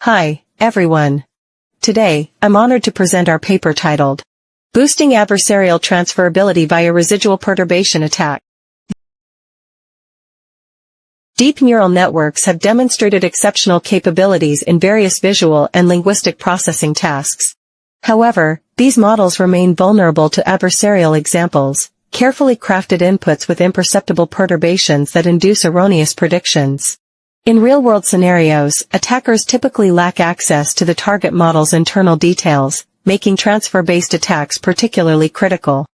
Hi, everyone. Today, I'm honored to present our paper titled, Boosting Adversarial Transferability via Residual Perturbation Attack. Deep neural networks have demonstrated exceptional capabilities in various visual and linguistic processing tasks. However, these models remain vulnerable to adversarial examples, carefully crafted inputs with imperceptible perturbations that induce erroneous predictions. In real-world scenarios, attackers typically lack access to the target model's internal details, making transfer-based attacks particularly critical.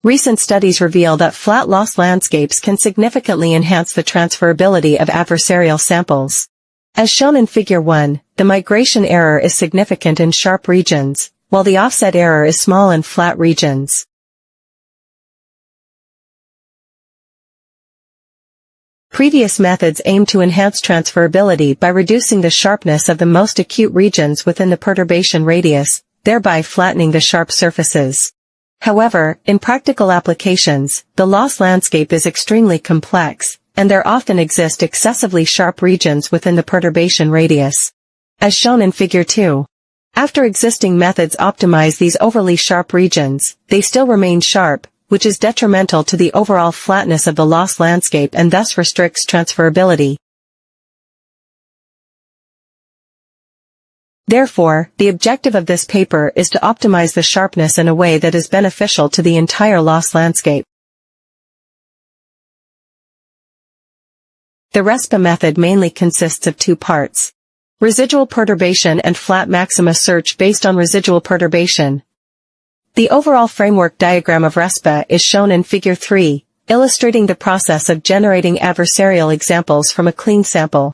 Recent studies reveal that flat loss landscapes can significantly enhance the transferability of adversarial samples. As shown in Figure 1, the migration error is significant in sharp regions, while the offset error is small in flat regions. Previous methods aim to enhance transferability by reducing the sharpness of the most acute regions within the perturbation radius, thereby flattening the sharp surfaces. However, in practical applications, the loss landscape is extremely complex, and there often exist excessively sharp regions within the perturbation radius. As shown in Figure 2. After existing methods optimize these overly sharp regions, they still remain sharp, which is detrimental to the overall flatness of the loss landscape and thus restricts transferability. Therefore, the objective of this paper is to optimize the sharpness in a way that is beneficial to the entire loss landscape. The RESPA method mainly consists of two parts: residual perturbation and flat maxima search based on residual perturbation. The overall framework diagram of RESPA is shown in Figure 3, illustrating the process of generating adversarial examples from a clean sample.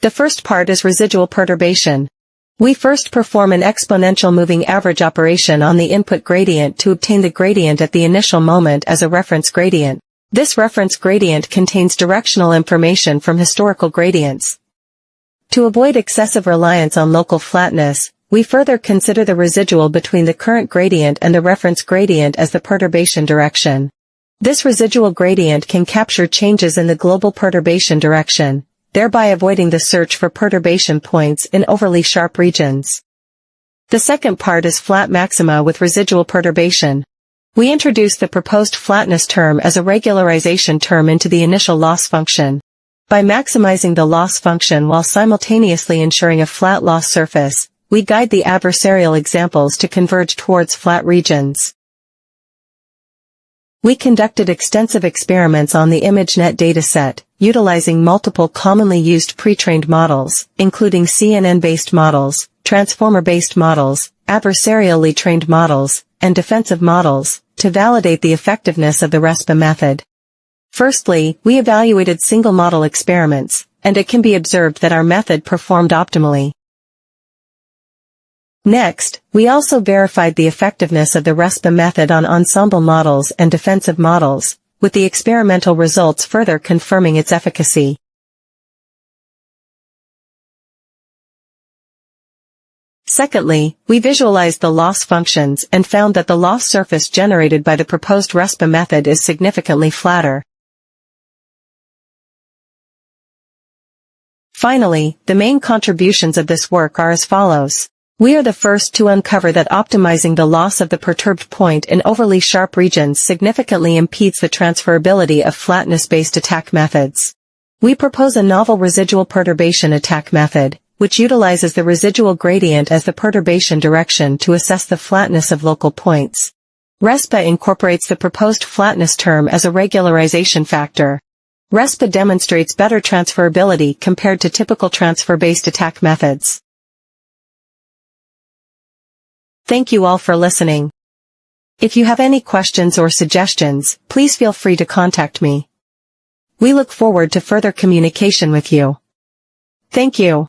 The first part is residual perturbation. We first perform an exponential moving average operation on the input gradient to obtain the gradient at the initial moment as a reference gradient. This reference gradient contains directional information from historical gradients. To avoid excessive reliance on local flatness, we further consider the residual between the current gradient and the reference gradient as the perturbation direction. This residual gradient can capture changes in the global perturbation direction, thereby avoiding the search for perturbation points in overly sharp regions. The second part is flat maxima with residual perturbation. We introduce the proposed flatness term as a regularization term into the initial loss function. By maximizing the loss function while simultaneously ensuring a flat loss surface, we guide the adversarial examples to converge towards flat regions. We conducted extensive experiments on the ImageNet dataset, utilizing multiple commonly used pre-trained models, including CNN-based models, transformer-based models, adversarially trained models, and defensive models, to validate the effectiveness of the RESPA method. Firstly, we evaluated single model experiments, and it can be observed that our method performed optimally. Next, we also verified the effectiveness of the RESPA method on ensemble models and defensive models, with the experimental results further confirming its efficacy. Secondly, we visualized the loss functions and found that the loss surface generated by the proposed RESPA method is significantly flatter. Finally, the main contributions of this work are as follows. We are the first to uncover that optimizing the loss of the perturbed point in overly sharp regions significantly impedes the transferability of flatness-based attack methods. We propose a novel residual perturbation attack method, which utilizes the residual gradient as the perturbation direction to assess the flatness of local points. RESPA incorporates the proposed flatness term as a regularization factor. RESPA demonstrates better transferability compared to typical transfer-based attack methods. Thank you all for listening. If you have any questions or suggestions, please feel free to contact me. We look forward to further communication with you. Thank you.